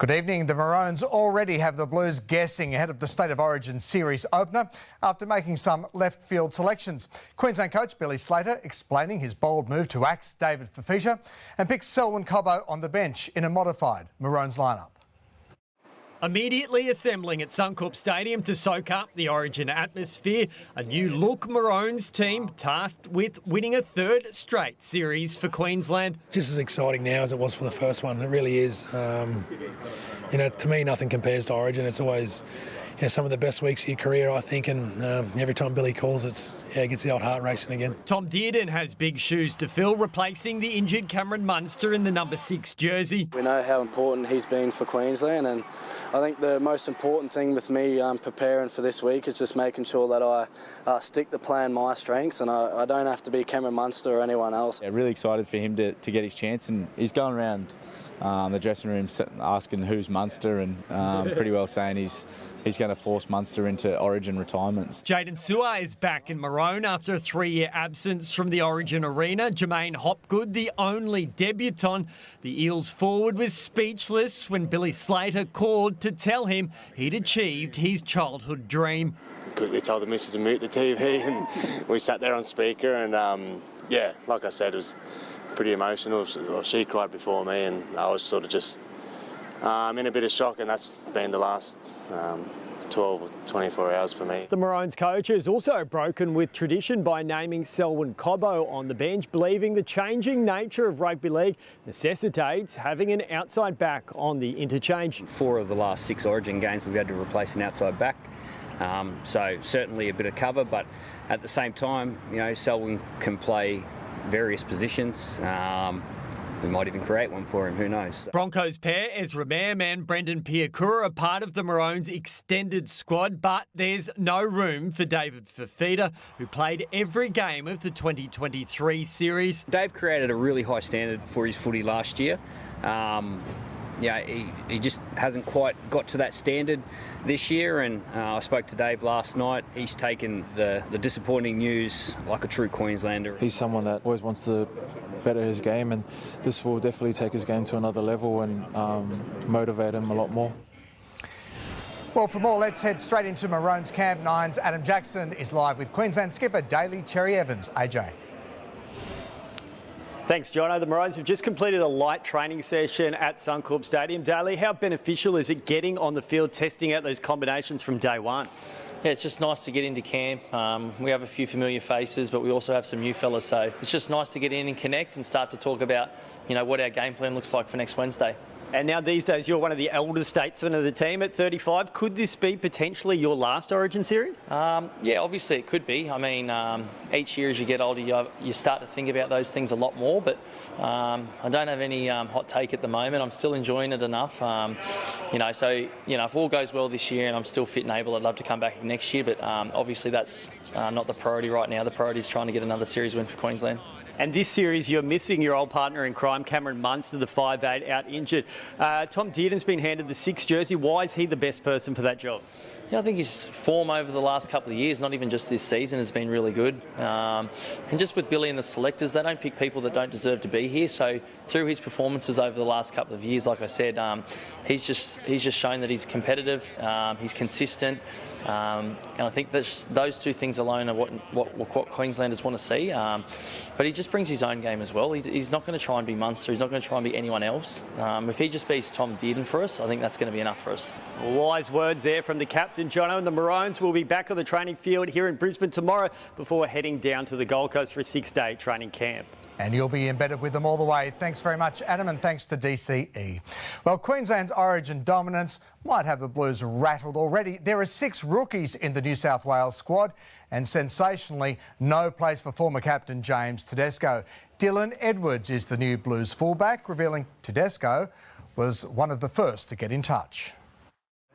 Good evening. The Maroons already have the Blues guessing ahead of the State of Origin series opener after making some left field selections. Queensland coach Billy Slater explaining his bold move to axe David Fifita and picks Selwyn Cobbo on the bench in a modified Maroons lineup. Immediately assembling at Suncorp Stadium to soak up the Origin atmosphere, a new look Maroons team tasked with winning a third straight series for Queensland. Just as exciting now as it was for the first one. It really is. To me, nothing compares to Origin. It's always some of the best weeks of your career, I think, and every time Billy calls, it gets the old heart racing again. Tom Dearden has big shoes to fill, replacing the injured Cameron Munster in the number 6 jersey. We know how important he's been for Queensland, and I think the most important thing with me preparing for this week is just making sure that I stick to plan my strengths and I don't have to be Cameron Munster or anyone else. Yeah, really excited for him to get his chance, and he's going around the dressing room asking who's Munster, and pretty well saying he's going to force Munster into Origin retirements. Jaden Sewer is back in Maroon after a 3-year absence from the Origin arena. Jermaine Hopgood, the only debutant. The Eels forward was speechless when Billy Slater called to tell him he'd achieved his childhood dream. Quickly told the missus to mute the TV, and we sat there on speaker, and like I said, it was pretty emotional. She cried before me, and I was sort of just in a bit of shock, and that's been the last 12 or 24 hours for me. The Maroons coach has also broken with tradition by naming Selwyn Cobbo on the bench, believing the changing nature of rugby league necessitates having an outside back on the interchange. 4 of the last 6 Origin games we've had to replace an outside back, so certainly a bit of cover, but at the same time, Selwyn can play various positions. We might even create one for him, who knows. Broncos pair Ezra Mam and Brendan Piakura are part of the Maroons' extended squad, but there's no room for David Fifita, who played every game of the 2023 series. Dave created a really high standard for his footy last year. He just hasn't quite got to that standard this year, and I spoke to Dave last night. He's taken the disappointing news like a true Queenslander. He's someone that always wants to better his game, and this will definitely take his game to another level and motivate him a lot more. Well, for more, let's head straight into Maroons Camp 9's Adam Jackson is live with Queensland skipper Daly Cherry Evans. AJ. Thanks, Jono. The Maroons have just completed a light training session at Suncorp Stadium. Daly, how beneficial is it getting on the field, testing out those combinations from day one? Yeah, it's just nice to get into camp. We have a few familiar faces, but we also have some new fellas, so it's just nice to get in and connect and start to talk about, what our game plan looks like for next Wednesday. And now these days you're one of the elder statesmen of the team at 35. Could this be potentially your last Origin series? Yeah, obviously it could be. I mean, each year as you get older, you start to think about those things a lot more, but I don't have any hot take at the moment. I'm still enjoying it enough. If all goes well this year and I'm still fit and able, I'd love to come back next year, but obviously that's not the priority right now. The priority is trying to get another series win for Queensland. And this series, you're missing your old partner in crime, Cameron Munster, the 5'8", out injured. Tom Dearden's been handed the 6 jersey. Why is he the best person for that job? Yeah, I think his form over the last couple of years, not even just this season, has been really good. And just with Billy and the selectors, they don't pick people that don't deserve to be here. So through his performances over the last couple of years, like I said, he's just shown that he's competitive, he's consistent. And I think those 2 things alone are what Queenslanders want to see. But he just brings his own game as well. He's not going to try and be Munster. He's not going to try and be anyone else. If he just beats Tom Dearden for us, I think that's going to be enough for us. Wise words there from the captain, Jono. And the Maroons will be back on the training field here in Brisbane tomorrow before heading down to the Gold Coast for a 6-day training camp. And you'll be embedded with them all the way. Thanks very much, Adam, and thanks to DCE. Well, Queensland's Origin dominance might have the Blues rattled already. There are 6 rookies in the New South Wales squad, and sensationally, no place for former captain James Tedesco. Dylan Edwards is the new Blues fullback, revealing Tedesco was one of the first to get in touch.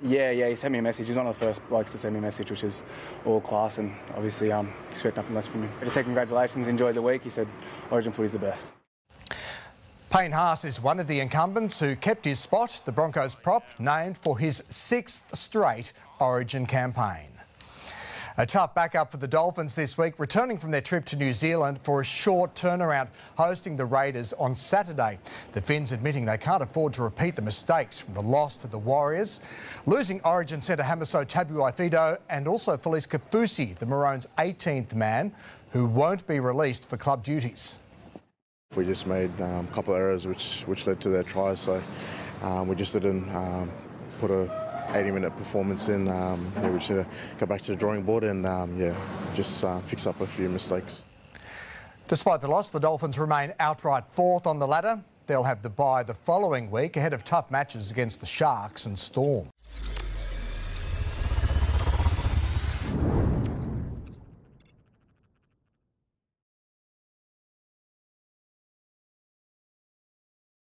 Yeah, he sent me a message. He's one of the first blokes to send me a message, which is all class, and obviously expect nothing less from him. I just said congratulations, enjoyed the week. He said Origin footy's the best. Payne Haas is one of the incumbents who kept his spot, the Broncos prop, named for his 6th straight Origin campaign. A tough backup for the Dolphins this week, returning from their trip to New Zealand for a short turnaround, hosting the Raiders on Saturday. The Finns admitting they can't afford to repeat the mistakes from the loss to the Warriors, losing Origin centre Hamiso Tabuai-Fidow and also Felice Kafusi, the Maroons' 18th man, who won't be released for club duties. We just made a couple of errors which led to their tries, so we just didn't put a 80-minute performance in. We just need to go back to the drawing board and just fix up a few mistakes. Despite the loss, the Dolphins remain outright fourth on the ladder. They'll have the bye the following week ahead of tough matches against the Sharks and Storm.